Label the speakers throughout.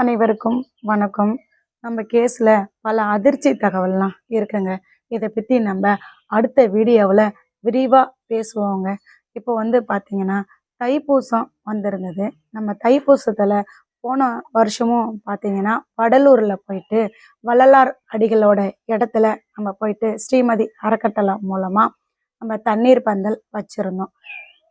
Speaker 1: அனைவருக்கும் வணக்கம். நம்ம கேஸ்ல பல அதிர்ச்சி தகவல்லாம் இருக்குங்க. இதை பத்தி நம்ம அடுத்த வீடியோவில் விரிவா பேசுவோங்க. இப்போ பார்த்தீங்கன்னா தைப்பூசம் வந்திருந்தது. நம்ம தைப்பூசத்துல போன வருஷமும் பார்த்தீங்கன்னா வடலூர்ல போயிட்டு வள்ளலார் அடிகளோட இடத்துல நம்ம போயிட்டு ஸ்ரீமதி அறக்கட்டளை மூலமா நம்ம தண்ணீர் பந்தல் வச்சிருந்தோம்.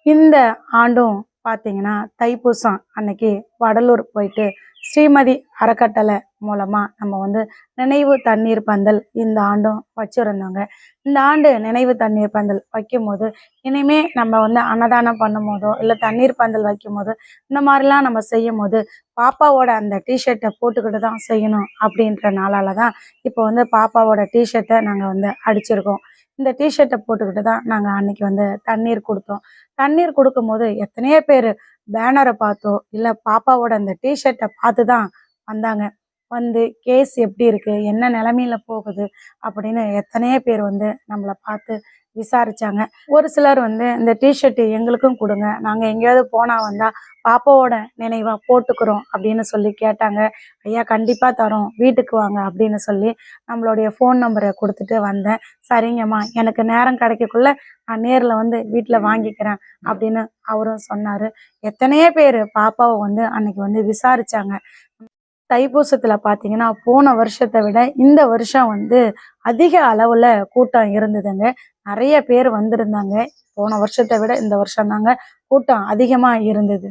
Speaker 1: இந்த ஆண்டும் பார்த்தீங்கன்னா தைப்பூசம் அன்னைக்கு வடலூர் போயிட்டு ஸ்ரீமதி அறக்கட்டளை மூலமா நம்ம நினைவு தண்ணீர் பந்தல் இந்த ஆண்டும் வச்சிருந்தோங்க. இந்த ஆண்டு நினைவு தண்ணீர் பந்தல் வைக்கும்போது இனிமே நம்ம அன்னதானம் பண்ணும் போதோ இல்லை தண்ணீர் பந்தல் வைக்கும் போது இந்த மாதிரிலாம் நம்ம செய்யும் போது பாப்பாவோட அந்த டிஷர்ட்டை போட்டுக்கிட்டு தான் செய்யணும் அப்படின்ற நாளால தான் இப்போ பாப்பாவோட டிஷர்ட்டை நாங்கள் அடிச்சிருக்கோம். இந்த டிஷர்ட்டை போட்டுக்கிட்டு தான் நாங்கள் அன்னைக்கு தண்ணீர் கொடுத்தோம். தண்ணீர் கொடுக்கும்போது எத்தனையோ பேர் பேனரை பார்த்தோ இல்லை பாப்பாவோட அந்த டிஷர்ட்டை பார்த்து தான் வந்தாங்க. கேஸ் எப்படி இருக்கு, என்ன நிலைமையில போகுது அப்படின்னு எத்தனையோ பேர் நம்மளை பார்த்து விசாரிச்சாங்க. ஒரு சிலர் இந்த டிஷர்ட் எங்களுக்கும் கொடுங்க, நாங்கள் எங்கேயாவது போனா வந்தா பாப்பாவோட நினைவா போட்டுக்கிறோம் அப்படின்னு சொல்லி கேட்டாங்க. ஐயா கண்டிப்பா தரோம், வீட்டுக்கு வாங்க அப்படின்னு சொல்லி நம்மளுடைய ஃபோன் நம்பரை கொடுத்துட்டு வந்தேன். சரிங்கம்மா, எனக்கு நேரம் கிடைக்கக்குள்ள நான் நேரில் வீட்டில் வாங்கிக்கிறேன் அப்படின்னு அவரும் சொன்னாரு. எத்தனையோ பேர் பாப்பாவை அன்னைக்கு விசாரிச்சாங்க. தைப்பூசத்துல பார்த்தீங்கன்னா போன வருஷத்தை விட இந்த வருஷம் அதிக அளவுல கூட்டம் இருந்ததுங்க. நிறைய பேர் வந்திருந்தாங்க. போன வருஷத்தை விட இந்த வருஷம் தாங்க கூட்டம் அதிகமா இருந்தது.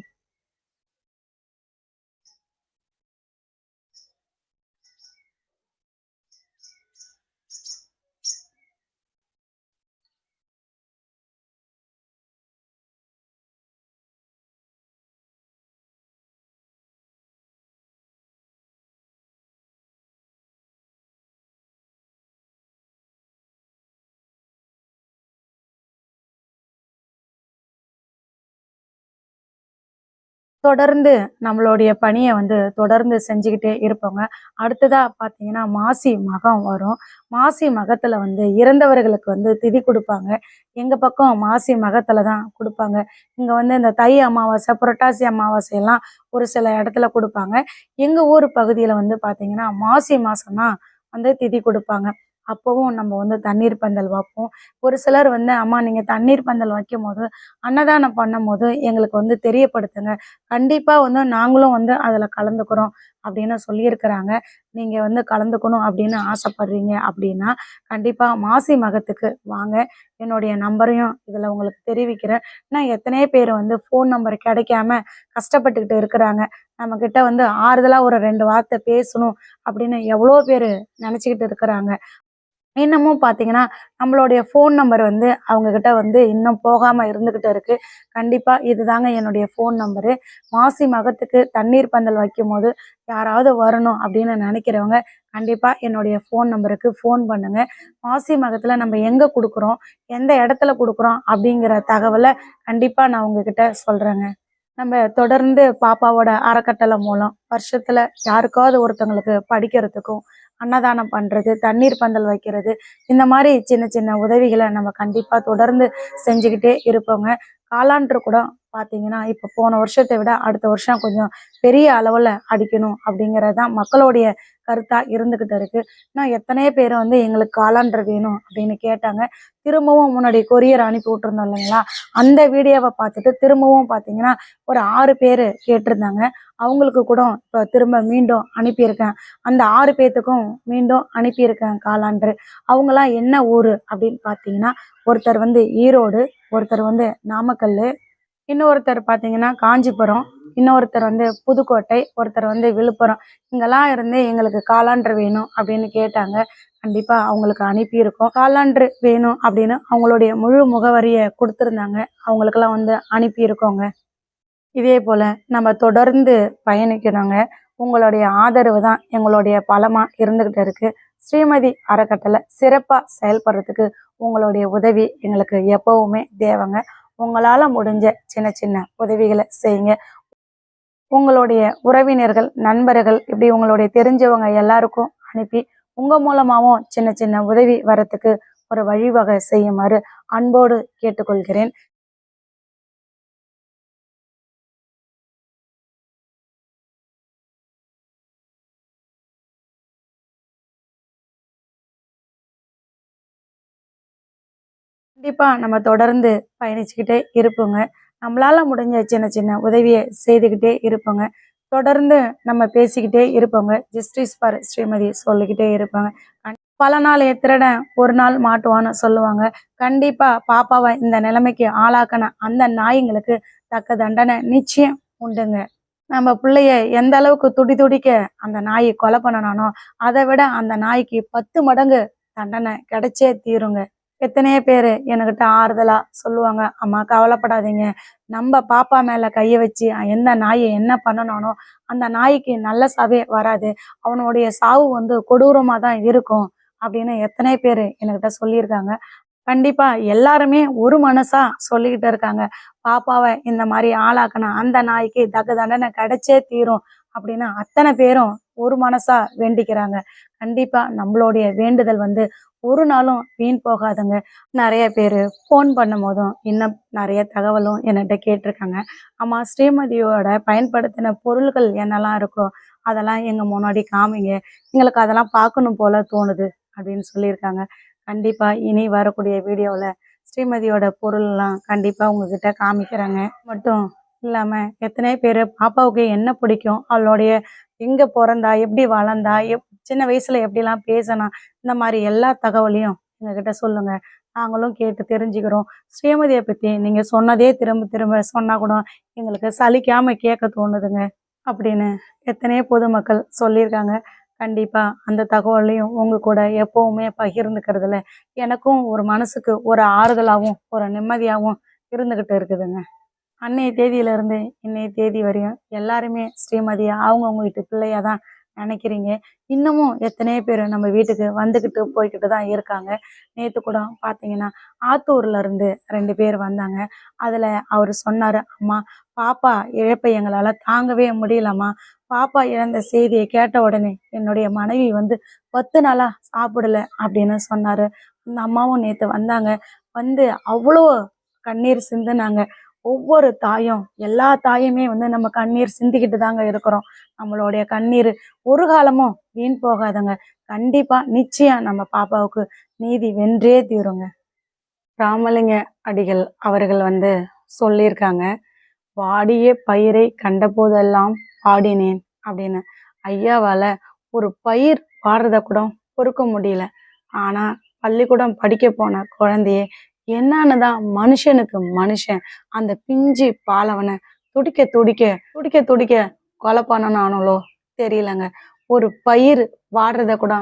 Speaker 1: தொடர்ந்து நம்மளுடைய பணியை தொடர்ந்து செஞ்சுக்கிட்டே இருப்போங்க. அடுத்ததா பார்த்தீங்கன்னா மாசி மகம் வரும். மாசி மகத்துல இறந்தவர்களுக்கு திதி கொடுப்பாங்க. எங்க பக்கம் மாசி மகத்துல தான் கொடுப்பாங்க. இங்க இந்த தை அமாவாசை, புரட்டாசி அமாவாசை எல்லாம் ஒரு சில இடத்துல கொடுப்பாங்க. எங்க ஊர் பகுதியில பார்த்தீங்கன்னா மாசி மாசம் தான் திதி கொடுப்பாங்க. அப்பவும் நம்ம தண்ணீர் பந்தல் வைப்போம். ஒரு சிலர் அம்மா நீங்க தண்ணீர் பந்தல் வைக்கும் போது அன்னதானம் பண்ணும் போது எங்களுக்கு தெரியப்படுத்துங்க, கண்டிப்பா நாங்களும் அதுல கலந்துக்கிறோம் அப்படின்னு சொல்லியிருக்கிறாங்க. நீங்க கலந்துக்கணும் அப்படின்னு ஆசைப்படுறீங்க அப்படின்னா கண்டிப்பா மாசி மகத்துக்கு வாங்க. என்னுடைய நம்பரையும் இதுல உங்களுக்கு தெரிவிக்கிறேன். நான் எத்தனையோ பேர் ஃபோன் நம்பர் கிடைக்காம கஷ்டப்பட்டுக்கிட்டு இருக்கிறாங்க. நம்ம கிட்ட ஆறுதலா ஒரு 2 வார்த்தை பேசணும் அப்படின்னு எவ்வளோ பேர் நினைச்சுக்கிட்டு இருக்கிறாங்க. இன்னமும் பார்த்தீங்கன்னா நம்மளுடைய ஃபோன் நம்பர் அவங்கக்கிட்ட இன்னும் போகாமல் இருந்துக்கிட்டு இருக்குது. கண்டிப்பாக இதுதாங்க என்னுடைய ஃபோன் நம்பரு. மாசி மகத்துக்கு தண்ணீர் பந்தல் வைக்கும் போது யாராவது வரணும் அப்படின்னு நினைக்கிறவங்க கண்டிப்பாக என்னுடைய ஃபோன் நம்பருக்கு ஃபோன் பண்ணுங்கள். மாசி மகத்தில் நம்ம எங்கே கொடுக்குறோம், எந்த இடத்துல கொடுக்குறோம் அப்படிங்கிற தகவலை கண்டிப்பாக நான் உங்ககிட்ட சொல்கிறேங்க. நம்ம தொடர்ந்து பாப்பாவோட அறக்கட்டளை மூலம் வருஷத்துல யாருக்காவது ஒருத்தவங்களுக்கு படிக்கிறதுக்கும் அன்னதானம் பண்றது, தண்ணீர் பந்தல் வைக்கிறது, இந்த மாதிரி சின்ன சின்ன உதவிகளை நம்ம கண்டிப்பா தொடர்ந்து செஞ்சுக்கிட்டே இருப்போங்க. காலாண்டு கூட பார்த்தீங்கன்னா இப்போ போன வருஷத்தை விட அடுத்த வருஷம் கொஞ்சம் பெரிய அளவில் அடிக்கணும் அப்படிங்கிறது தான் மக்களுடைய கருத்தாக இருந்துக்கிட்டு இருக்கு. இன்னும் எத்தனையோ பேர் எங்களுக்கு காலாண்டர் வேணும் அப்படின்னு கேட்டாங்க. திரும்பவும் முன்னாடி கொரியர் அனுப்பி விட்டுருந்தோம் இல்லைங்களா, அந்த வீடியோவை பார்த்துட்டு திரும்பவும் பார்த்தீங்கன்னா ஒரு 6 பேர் கேட்டிருந்தாங்க. அவங்களுக்கு கூட இப்போ திரும்ப மீண்டும் அனுப்பியிருக்கேன். அந்த 6 பேர்த்துக்கும் மீண்டும் அனுப்பியிருக்கேன் காலாண்டர். அவங்களாம் என்ன ஊர் அப்படின்னு பார்த்தீங்கன்னா ஒருத்தர் ஈரோடு, ஒருத்தர் நாமக்கல், இன்னொருத்தர் பார்த்தீங்கன்னா காஞ்சிபுரம், இன்னொருத்தர் புதுக்கோட்டை, ஒருத்தர் விழுப்புரம். இங்கெல்லாம் இருந்து எங்களுக்கு காலாண்டர் வேணும் அப்படின்னு கேட்டாங்க. கண்டிப்பா அவங்களுக்கு அனுப்பியிருக்கோம். காலாண்டர் வேணும் அப்படின்னு அவங்களுடைய முழு முகவரியை கொடுத்துருந்தாங்க. அவங்களுக்கெல்லாம் அனுப்பியிருக்கோங்க. இதே போல நம்ம தொடர்ந்து பயணிக்கணுங்க. உங்களுடைய ஆதரவு தான் எங்களுடைய பலமா இருந்துகிட்டு இருக்கு. ஸ்ரீமதி அறக்கட்டளை சிறப்பா செயல்படுறதுக்கு உங்களுடைய உதவி எங்களுக்கு எப்பவுமே தேவைங்க. உங்களால முடிஞ்ச சின்ன சின்ன உதவிகளை செய்யுங்க. உங்களுடைய உறவினர்கள், நண்பர்கள், இப்படி உங்களுடைய தெரிஞ்சவங்க எல்லாருக்கும் அனுப்பி உங்க மூலமாகவும் சின்ன சின்ன உதவி வரத்துக்கு ஒரு வழிவகை செய்யுமாறு அன்போடு கேட்டுக்கொள்கிறேன். கண்டிப்பா நம்ம தொடர்ந்து பயணிச்சுக்கிட்டே இருப்போங்க. நம்மளால முடிஞ்ச சின்ன சின்ன உதவிய செய்துக்கிட்டே இருப்போங்க. தொடர்ந்து நம்ம பேசிக்கிட்டே இருப்போங்க. ஜஸ்டிஸ் ஃபார் ஸ்ரீமதி சொல்லிக்கிட்டே இருப்பாங்க. பல நாள் திருடன் ஒரு நாள் மாட்டுவான்னு சொல்லுவாங்க. கண்டிப்பா பாப்பாவ இந்த நிலைமைக்கு ஆளாக்குன அந்த நாய்ங்களுக்கு தக்க தண்டனை நிச்சயம் உண்டுங்க. நம்ம புள்ளைய எந்த அளவுக்கு துடி துடிக்க அந்த நாய் கொலை பண்ணனானோ, அதை விட அந்த நாய்க்கு 10 மடங்கு தண்டனை கிடைச்சே தீருங்க. எத்தனையோ பேரு என்கிட்ட ஆறுதலா சொல்லுவாங்க, அம்மா கவலைப்படாதீங்க. நம்ம பாப்பா மேல கைய வச்சு எந்த நாயை என்ன பண்ணனானோ அந்த நாய்க்கு நல்ல சாவே வராது. அவனுடைய சாவு வந்து கொடூரமா தான் இருக்கும் அப்படின்னு எத்தனை பேரு என்கிட்ட சொல்லியிருக்காங்க. கண்டிப்பா எல்லாருமே ஒரு மனசா சொல்லிக்கிட்டு இருக்காங்க. பாப்பாவ இந்த மாதிரி ஆளாக்குன அந்த நாய்க்கு தக்க தண்டனை கிடைச்சே தீரும் அப்படின்னு அத்தனை பேரும் ஒரு மனசா வேண்டிக்கிறாங்க. கண்டிப்பா நம்மளுடைய வேண்டுதல் வந்து ஒரு நாளும் வீண் போகாதுங்க. நிறைய பேரு ஃபோன் பண்ணும் போதும் இன்னும் நிறைய தகவலும் என்கிட்ட கேட்டிருக்காங்க. ஆமா, ஸ்ரீமதியோட பயன்படுத்தின பொருள்கள் என்னெல்லாம் இருக்கோ அதெல்லாம் எங்க முன்னாடி காமிங்க, எங்களுக்கு அதெல்லாம் பார்க்கணும் போல தோணுது அப்படின்னு சொல்லியிருக்காங்க. கண்டிப்பா இனி வரக்கூடிய வீடியோவில் ஸ்ரீமதியோட பொருள்லாம் கண்டிப்பா உங்ககிட்ட காமிக்கிறாங்க. மட்டும் இல்லாம எத்தனை பேர் பாப்பாவுக்கு என்ன பிடிக்கும், அவளுடைய எங்க பிறந்தா, எப்படி வளர்ந்தா, சின்ன வயசுல எப்படிலாம் பேசினா, இந்த மாதிரி எல்லா தகவலையும் எங்ககிட்ட சொல்லுங்க. நாங்களும் கேட்டு தெரிஞ்சுக்கிறோம். ஸ்ரீமதியை பத்தி நீங்க சொன்னதே திரும்ப திரும்ப சொன்னா கூட எங்களுக்கு சலிக்காம கேட்க தோணுதுங்க அப்படின்னு எத்தனையோ பொதுமக்கள் சொல்லியிருக்காங்க. கண்டிப்பா அந்த தகவலையும் உங்க கூட எப்பவுமே பகிர்ந்துக்கிறதுல எனக்கும் ஒரு மனசுக்கு ஒரு ஆறுதலாகவும் ஒரு நிம்மதியாகவும் இருந்துகிட்டு இருக்குதுங்க. அன்னைய தேதியிலிருந்து இன்னைய தேதி வரையும் எல்லாருமே ஸ்ரீமதியை அவங்கவுங்க வீட்டு பிள்ளையா தான் நினைக்கிறீங்க. இன்னமும் எத்தனையோ பேர் நம்ம வீட்டுக்கு வந்துக்கிட்டு போய்கிட்டு தான் இருக்காங்க. நேற்று கூட பார்த்தீங்கன்னா ஆத்தூர்ல இருந்து 2 பேர் வந்தாங்க. அதில் அவர் சொன்னார், அம்மா பாப்பா இழப்பை எங்களால் தாங்கவே முடியலம்மா. பாப்பா இழந்த செய்தியை கேட்ட உடனே என்னுடைய மனைவி வந்து 10 நாளாக சாப்பிடல அப்படின்னு சொன்னார். அந்த அம்மாவும் நேற்று வந்தாங்க. வந்து அவ்வளோ கண்ணீர் சிந்துனாங்க. ஒவ்வொரு தாயும் எல்லா தாயுமே வந்து நம்ம கண்ணீர் சிந்திக்கிட்டு தாங்க இருக்கிறோம். நம்மளுடைய கண்ணீர் ஒரு காலமும் வீண் போகாதுங்க. கண்டிப்பா நிச்சயம் நம்ம பாப்பாவுக்கு நீதி வென்றே தீருங்க. ராமலிங்க அடிகள் அவர்கள் வந்து சொல்லியிருக்காங்க, வாடிய பயிரை கண்டபோதெல்லாம் பாடினேன் அப்படின்னு. ஐயாவால ஒரு பயிர் வாடுறத கூட பொறுக்க முடியல. ஆனா பள்ளிக்கூடம் படிக்க போன குழந்தைய என்னன்னு தான் மனுஷனுக்கு மனுஷன் அந்த பிஞ்சு பாலவனை துடிக்க துடிக்க துடிக்க துடிக்க கொலை பண்ணனானோ தெரியலங்க. ஒரு பயிர் வாடுறத கூட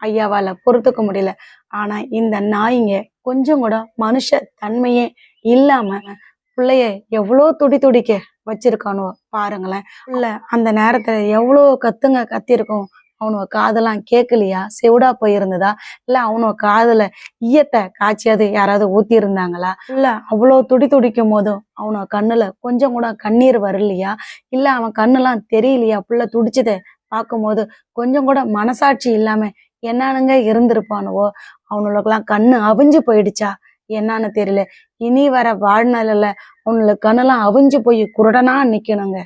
Speaker 1: ஐயாவால பொறுத்துக்க முடியல. ஆனா இந்த நாய்ங்க கொஞ்சம் கூட மனுஷ தன்மையே இல்லாம பிள்ளைய எவ்வளோ துடி துடிக்க வச்சிருக்கானோ பாருங்களேன். பிள்ளை அந்த நேரத்துல எவ்வளோ கத்துங்க கத்திருக்கும். அவனோட காதெல்லாம் கேட்கலையா, செவிடா போயிருந்ததா, இல்ல அவனோட காதுல ஈயத்தை காய்ச்சியாது யாராவது ஊத்தி இருந்தாங்களா, இல்ல அவ்வளோ துடி துடிக்கும் போதும் அவனோட கண்ணுல கொஞ்சம் கூட கண்ணீர் வரலையா, இல்ல அவன் கண்ணுலாம் தெரியலையா, புள்ள துடிச்சதை பார்க்கும்போது கொஞ்சம் கூட மனசாட்சி இல்லாம என்னன்னுங்க இருந்திருப்பானுவோ. அவனுக்கெல்லாம் கண்ணு அவிஞ்சு போயிடுச்சா என்னன்னு தெரியல. இனி வர வாழ்நாளில் அவனுக்கு கண்ணெல்லாம் அவிஞ்சு போய் குருடனா நிக்கணுங்க.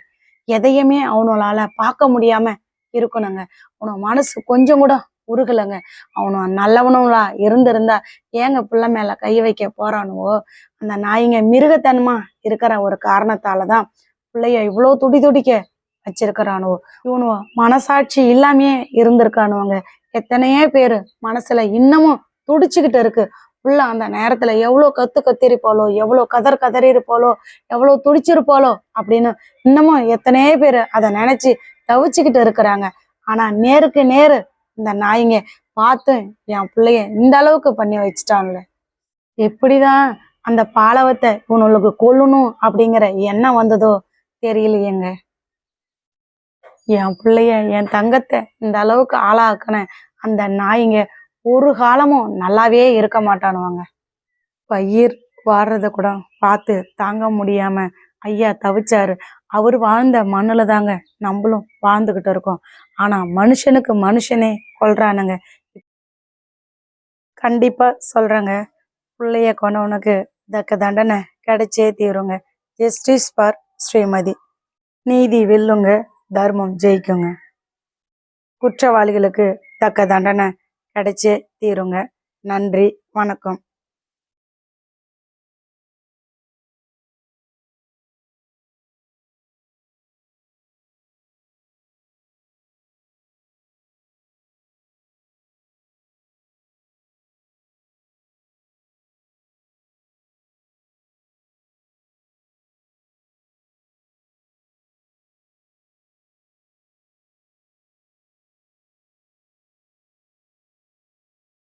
Speaker 1: எதையுமே அவனால பார்க்க முடியாம இருக்கணுங்க. அவனோட மனசு கொஞ்சம் கூட உருகலைங்க. அவனு நல்லவனுங்களா இருந்திருந்தா ஏங்க பிள்ளை மேல கை வைக்க போறானுவோ. அந்த நாய்ங்க மிருகத்தனமா இருக்கிற ஒரு காரணத்தாலதான் பிள்ளைய இவ்வளோ துடி துடிக்க வச்சிருக்கிறானுவோ. இவனுவோ மனசாட்சி இல்லாமே இருந்திருக்கானுவங்க. எத்தனையோ பேரு மனசுல இன்னமும் துடிச்சுக்கிட்டு இருக்கு. புள்ள அந்த நேரத்துல எவ்வளோ கத்திருப்பாளோ, எவ்வளோ கதறிருப்பாளோ, எவ்வளோ துடிச்சிருப்பாளோ அப்படின்னு இன்னமும் எத்தனையோ பேரு அதை நினைச்சு தவிச்சுக்கிட்டு இருக்கிறாங்க. ஆனா நேருக்கு நேரு இந்த நாய்ங்க பார்த்து என் பிள்ளைய இந்த அளவுக்கு பண்ணி வச்சுட்டான்ல. எப்படிதான் அந்த பாலவத்தை இவனுக்கு கொல்லணும் அப்படிங்கிற எண்ணம் வந்ததோ தெரியலையேங்க. என் பிள்ளைய என் தங்கத்தை இந்த அளவுக்கு ஆளாக்குன அந்த நாய்ங்க ஒரு காலமும் நல்லாவே இருக்க மாட்டானுவாங்க. பயிர் வாடுறத கூட பார்த்து தாங்க முடியாம ஐயா தவிச்சாரு. அவர் வாழ்ந்த மண்ணுல தாங்க நம்மளும் வாழ்ந்துகிட்டு இருக்கோம். ஆனா மனுஷனுக்கு மனுஷனே கொல்றானுங்க. கண்டிப்பா சொல்றேங்க, பிள்ளைய கொண்டவனுக்கு தக்க தண்டனை கிடைச்சே தீருங்க. Justice for Srimathi. நீதி வெல்லுங்க, தர்மம் ஜெயிக்குங்க. குற்றவாளிகளுக்கு தக்க தண்டனை கிடைச்சே தீருங்க. நன்றி, வணக்கம்.